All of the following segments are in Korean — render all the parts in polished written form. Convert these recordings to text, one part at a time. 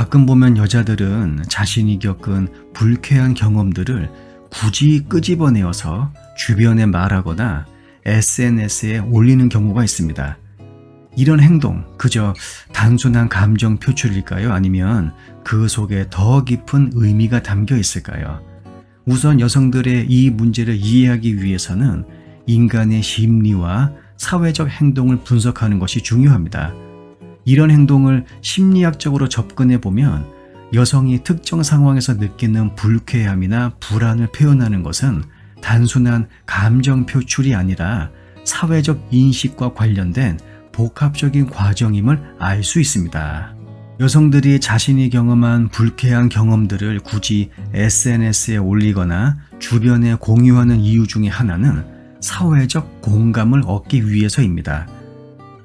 가끔 보면 여자들은 자신이 겪은 불쾌한 경험들을 굳이 끄집어내어서 주변에 말하거나 SNS에 올리는 경우가 있습니다. 이런 행동, 그저 단순한 감정 표출일까요? 아니면 그 속에 더 깊은 의미가 담겨 있을까요? 우선 여성들의 이 문제를 이해하기 위해서는 인간의 심리와 사회적 행동을 분석하는 것이 중요합니다. 이런 행동을 심리학적으로 접근해 보면 여성이 특정 상황에서 느끼는 불쾌함이나 불안을 표현하는 것은 단순한 감정 표출이 아니라 사회적 인식과 관련된 복합적인 과정임을 알 수 있습니다. 여성들이 자신이 경험한 불쾌한 경험들을 굳이 SNS에 올리거나 주변에 공유하는 이유 중에 하나는 사회적 공감을 얻기 위해서입니다.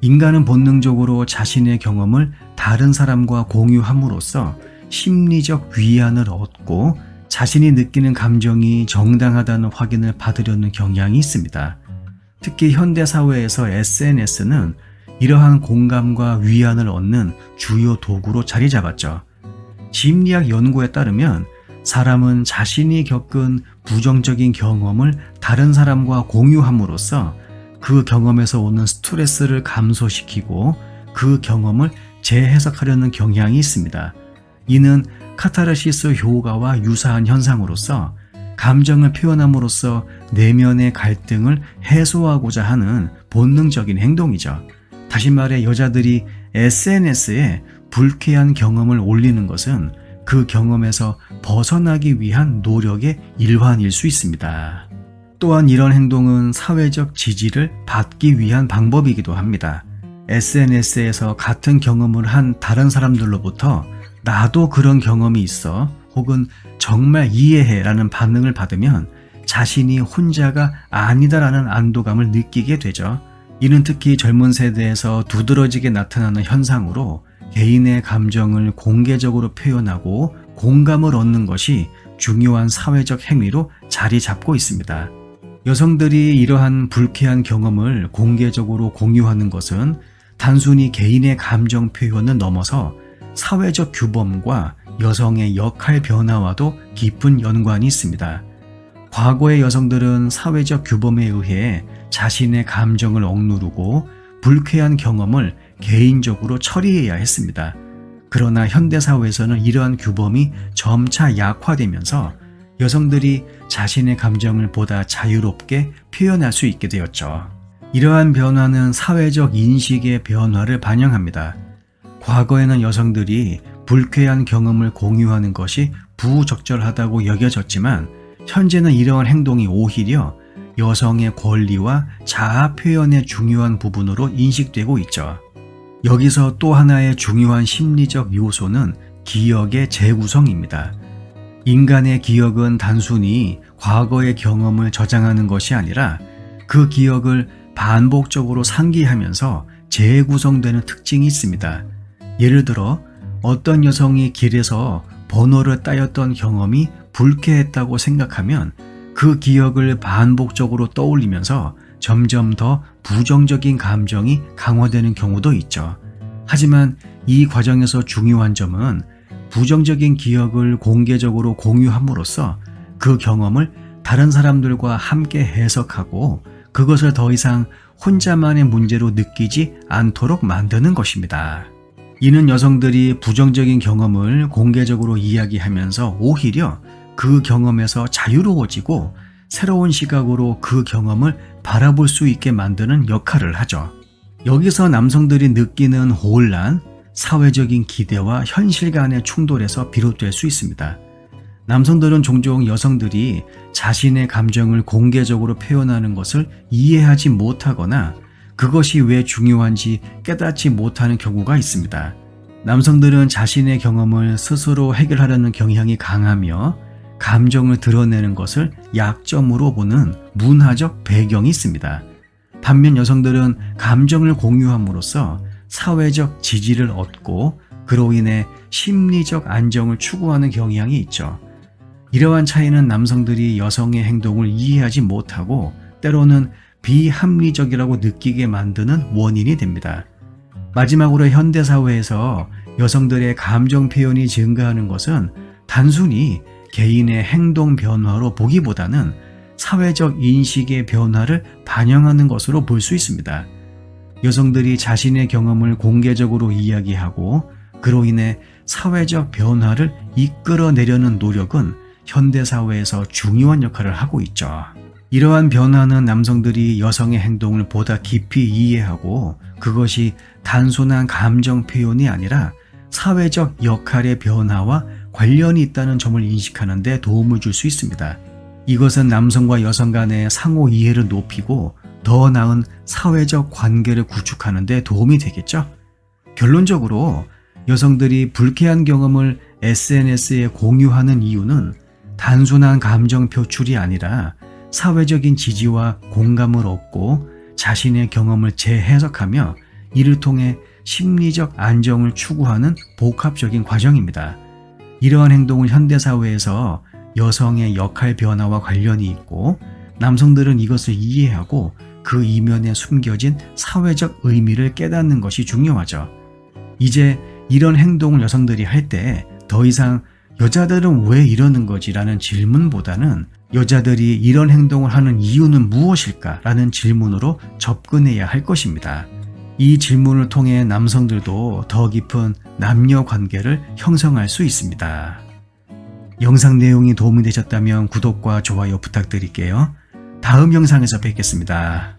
인간은 본능적으로 자신의 경험을 다른 사람과 공유함으로써 심리적 위안을 얻고 자신이 느끼는 감정이 정당하다는 확인을 받으려는 경향이 있습니다. 특히 현대사회에서 SNS는 이러한 공감과 위안을 얻는 주요 도구로 자리 잡았죠. 심리학 연구에 따르면 사람은 자신이 겪은 부정적인 경험을 다른 사람과 공유함으로써 그 경험에서 오는 스트레스를 감소시키고 그 경험을 재해석하려는 경향이 있습니다. 이는 카타르시스 효과와 유사한 현상으로서 감정을 표현함으로써 내면의 갈등을 해소하고자 하는 본능적인 행동이죠. 다시 말해 여자들이 SNS에 불쾌한 경험을 올리는 것은 그 경험에서 벗어나기 위한 노력의 일환일 수 있습니다. 또한 이런 행동은 사회적 지지를 받기 위한 방법이기도 합니다. SNS에서 같은 경험을 한 다른 사람들로부터 나도 그런 경험이 있어 혹은 정말 이해해 라는 반응을 받으면 자신이 혼자가 아니다라는 안도감을 느끼게 되죠. 이는 특히 젊은 세대에서 두드러지게 나타나는 현상으로 개인의 감정을 공개적으로 표현하고 공감을 얻는 것이 중요한 사회적 행위로 자리 잡고 있습니다. 여성들이 이러한 불쾌한 경험을 공개적으로 공유하는 것은 단순히 개인의 감정 표현을 넘어서 사회적 규범과 여성의 역할 변화와도 깊은 연관이 있습니다. 과거의 여성들은 사회적 규범에 의해 자신의 감정을 억누르고 불쾌한 경험을 개인적으로 처리해야 했습니다. 그러나 현대사회에서는 이러한 규범이 점차 약화되면서 여성들이 자신의 감정을 보다 자유롭게 표현할 수 있게 되었죠. 이러한 변화는 사회적 인식의 변화를 반영합니다. 과거에는 여성들이 불쾌한 경험을 공유하는 것이 부적절하다고 여겨졌지만 현재는 이러한 행동이 오히려 여성의 권리와 자아 표현의 중요한 부분으로 인식되고 있죠. 여기서 또 하나의 중요한 심리적 요소는 기억의 재구성입니다. 인간의 기억은 단순히 과거의 경험을 저장하는 것이 아니라 그 기억을 반복적으로 상기하면서 재구성되는 특징이 있습니다. 예를 들어 어떤 여성이 길에서 번호를 따였던 경험이 불쾌했다고 생각하면 그 기억을 반복적으로 떠올리면서 점점 더 부정적인 감정이 강화되는 경우도 있죠. 하지만 이 과정에서 중요한 점은 부정적인 기억을 공개적으로 공유함으로써 그 경험을 다른 사람들과 함께 해석하고 그것을 더 이상 혼자만의 문제로 느끼지 않도록 만드는 것입니다. 이는 여성들이 부정적인 경험을 공개적으로 이야기하면서 오히려 그 경험에서 자유로워지고 새로운 시각으로 그 경험을 바라볼 수 있게 만드는 역할을 하죠. 여기서 남성들이 느끼는 혼란, 사회적인 기대와 현실 간의 충돌에서 비롯될 수 있습니다. 남성들은 종종 여성들이 자신의 감정을 공개적으로 표현하는 것을 이해하지 못하거나 그것이 왜 중요한지 깨닫지 못하는 경우가 있습니다. 남성들은 자신의 경험을 스스로 해결하려는 경향이 강하며 감정을 드러내는 것을 약점으로 보는 문화적 배경이 있습니다. 반면 여성들은 감정을 공유함으로써 사회적 지지를 얻고 그로 인해 심리적 안정을 추구하는 경향이 있죠. 이러한 차이는 남성들이 여성의 행동을 이해하지 못하고 때로는 비합리적이라고 느끼게 만드는 원인이 됩니다. 마지막으로 현대사회에서 여성들의 감정 표현이 증가하는 것은 단순히 개인의 행동 변화로 보기보다는 사회적 인식의 변화를 반영하는 것으로 볼 수 있습니다. 여성들이 자신의 경험을 공개적으로 이야기하고 그로 인해 사회적 변화를 이끌어내려는 노력은 현대사회에서 중요한 역할을 하고 있죠. 이러한 변화는 남성들이 여성의 행동을 보다 깊이 이해하고 그것이 단순한 감정 표현이 아니라 사회적 역할의 변화와 관련이 있다는 점을 인식하는 데 도움을 줄 수 있습니다. 이것은 남성과 여성 간의 상호 이해를 높이고 더 나은 사회적 관계를 구축하는 데 도움이 되겠죠. 결론적으로 여성들이 불쾌한 경험을 SNS에 공유하는 이유는 단순한 감정 표출이 아니라 사회적인 지지와 공감을 얻고 자신의 경험을 재해석하며 이를 통해 심리적 안정을 추구하는 복합적인 과정입니다. 이러한 행동은 현대사회에서 여성의 역할 변화와 관련이 있고 남성들은 이것을 이해하고 그 이면에 숨겨진 사회적 의미를 깨닫는 것이 중요하죠. 이제 이런 행동을 여성들이 할 때 더 이상 여자들은 왜 이러는 거지? 라는 질문보다는 여자들이 이런 행동을 하는 이유는 무엇일까? 라는 질문으로 접근해야 할 것입니다. 이 질문을 통해 남성들도 더 깊은 남녀 관계를 형성할 수 있습니다. 영상 내용이 도움이 되셨다면 구독과 좋아요 부탁드릴게요. 다음 영상에서 뵙겠습니다.